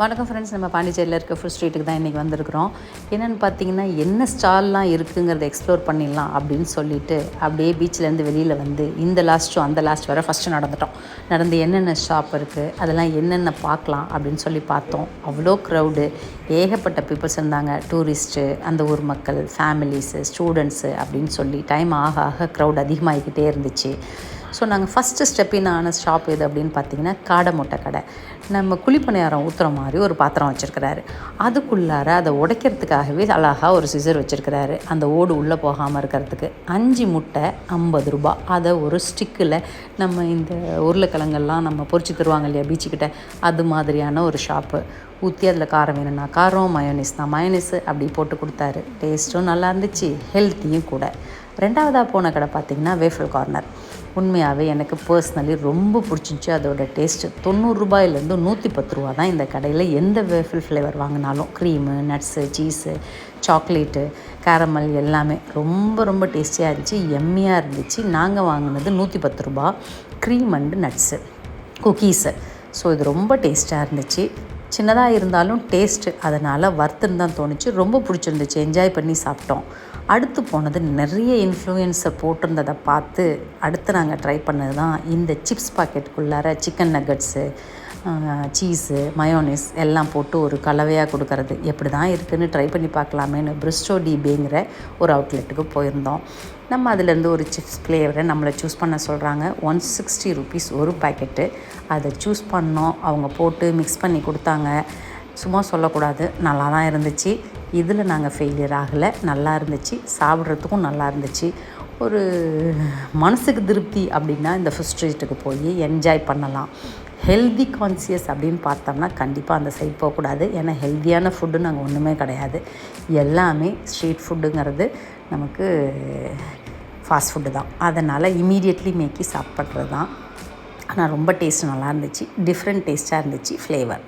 வணக்கம் ஃப்ரெண்ட்ஸ், நம்ம பாண்டிச்சேரியில் இருக்க ஃபுட் ஸ்ட்ரீட்டுக்கு தான் இன்றைக்கி வந்திருக்கிறோம். என்னென்னு பார்த்தீங்கன்னா, என்ன ஸ்டால்லாம் இருக்குங்கிறத எக்ஸ்ப்ளோர் பண்ணிடலாம் அப்படின்னு சொல்லிட்டு அப்படியே பீச்சிலேருந்து வெளியில் வந்து இந்த லாஸ்ட்டும் அந்த லாஸ்ட் வர ஃபஸ்ட்டு நடந்து என்னென்ன ஷாப் இருக்குது, அதெல்லாம் என்னென்ன பார்க்கலாம் அப்படின்னு சொல்லி பார்த்தோம். அவ்வளோ க்ரௌடு, ஏகப்பட்ட பீப்புள்ஸ் இருந்தாங்க. டூரிஸ்ட்டு, அந்த ஊர் மக்கள், ஃபேமிலிஸு, ஸ்டூடெண்ட்ஸு அப்படின்னு சொல்லி டைம் ஆக க்ரௌட் அதிகமாகிக்கிட்டே இருந்துச்சு. ஸோ நாங்கள் ஃபஸ்ட்டு ஸ்டெப்பின் ஆன ஷாப் எது அப்படின்னு பார்த்தீங்கன்னா, காடை முட்டை கடை. நம்ம குழிப்பணியாரம் ஊற்றுற மாதிரி ஒரு பாத்திரம் வச்சுருக்கிறாரு. அதுக்குள்ளார அதை உடைக்கிறதுக்காகவே அழகாக ஒரு சிசர் வச்சுருக்கிறாரு, அந்த ஓடு உள்ளே போகாமல் இருக்கிறதுக்கு. 5 முட்டை 50 ரூபா. அதை ஒரு ஸ்டிக்கில் நம்ம இந்த உருளைக்கிழங்கெல்லாம் நம்ம பொரிச்சு தருவாங்க இல்லையா பீச்சுக்கிட்ட, அது மாதிரியான ஒரு ஷாப்பு. ஊற்றி அதில் காரம் வேணும்னா காரம், மயோனிஸ் தான் மயோனிஸு அப்படி போட்டு கொடுத்தாரு. டேஸ்ட்டும் நல்லா இருந்துச்சு, ஹெல்த்தியும் கூட. ரெண்டாவதாக போன கடை பார்த்திங்கன்னா வேஃபில் கார்னர். உண்மையாகவே எனக்கு பர்சனலி ரொம்ப பிடிச்சிருந்துச்சி அதோட டேஸ்ட்டு. 90 ரூபாயிலேருந்து 110 ரூபா தான் இந்த கடையில். எந்த வேஃபில் ஃப்ளேவர் வாங்கினாலும் cream, nuts, cheese, chocolate, caramel எல்லாமே ரொம்ப டேஸ்டியாக இருந்துச்சு, எம்மியாக இருந்துச்சு. நாங்கள் வாங்கினது 110 ரூபா, cream and nuts, cookies. So இது ரொம்ப டேஸ்ட்டாக இருந்துச்சு. சின்னதாக இருந்தாலும் டேஸ்ட்டு, அதனால் வர்த்துன்னு தான் தோணுச்சு. ரொம்ப பிடிச்சிருந்துச்சு, என்ஜாய் பண்ணி சாப்பிட்டோம். அடுத்து போனது நிறைய இன்ஃப்ளூயன்ஸை போட்டிருந்ததை பார்த்து அடுத்து நாங்கள் ட்ரை பண்ணது தான் இந்த சிப்ஸ் பாக்கெட்டுக்குள்ளார சிக்கன் நக்கட்ஸு, சீஸு, மயோனிஸ் எல்லாம் போட்டு ஒரு கலவையாக கொடுக்கறது. எப்படி தான் இருக்குதுன்னு ட்ரை பண்ணி பார்க்கலாமேன்னு பிரிஸ்டோ டி பேங்கிற ஒரு அவுட்லெட்டுக்கு போயிருந்தோம். நம்ம அதிலேருந்து ஒரு சிப்ஸ் ஃப்ளேவரை நம்மளை சூஸ் பண்ண சொல்கிறாங்க. 160 ருபீஸ் ஒரு பேக்கெட்டு. அதை சூஸ் பண்ணோம். அவங்க போட்டு மிக்ஸ் பண்ணி கொடுத்தாங்க. சும்மா சொல்லக்கூடாது, நல்லா தான் இருந்துச்சு. இதில் நாங்கள் ஃபெயிலியர் ஆகலை, நல்லா இருந்துச்சு, சாப்பிட்றதுக்கும் நல்லா இருந்துச்சு. ஒரு மனசுக்கு திருப்தி அப்படின்னா இந்த ஃபுட் ஸ்ட்ரீட்டுக்கு போய் என்ஜாய் பண்ணலாம். ஹெல்தி கான்சியஸ் அப்படின்னு பார்த்தோம்னா கண்டிப்பாக அந்த சைட் போகக்கூடாது. ஏன்னா ஹெல்த்தியான ஃபுட்டு நாங்கள் ஒன்றுமே கிடையாது. எல்லாமே ஸ்ட்ரீட் ஃபுட்டுங்கிறது நமக்கு ஃபாஸ்ட் ஃபுட்டு தான். அதனால் இமீடியட்லி மேக்கி சாப்பிட்றது தான். ஆனால் ரொம்ப டேஸ்ட் நல்லா இருந்துச்சு, டிஃப்ரெண்ட் டேஸ்ட்டாக இருந்துச்சு ஃப்ளேவர்.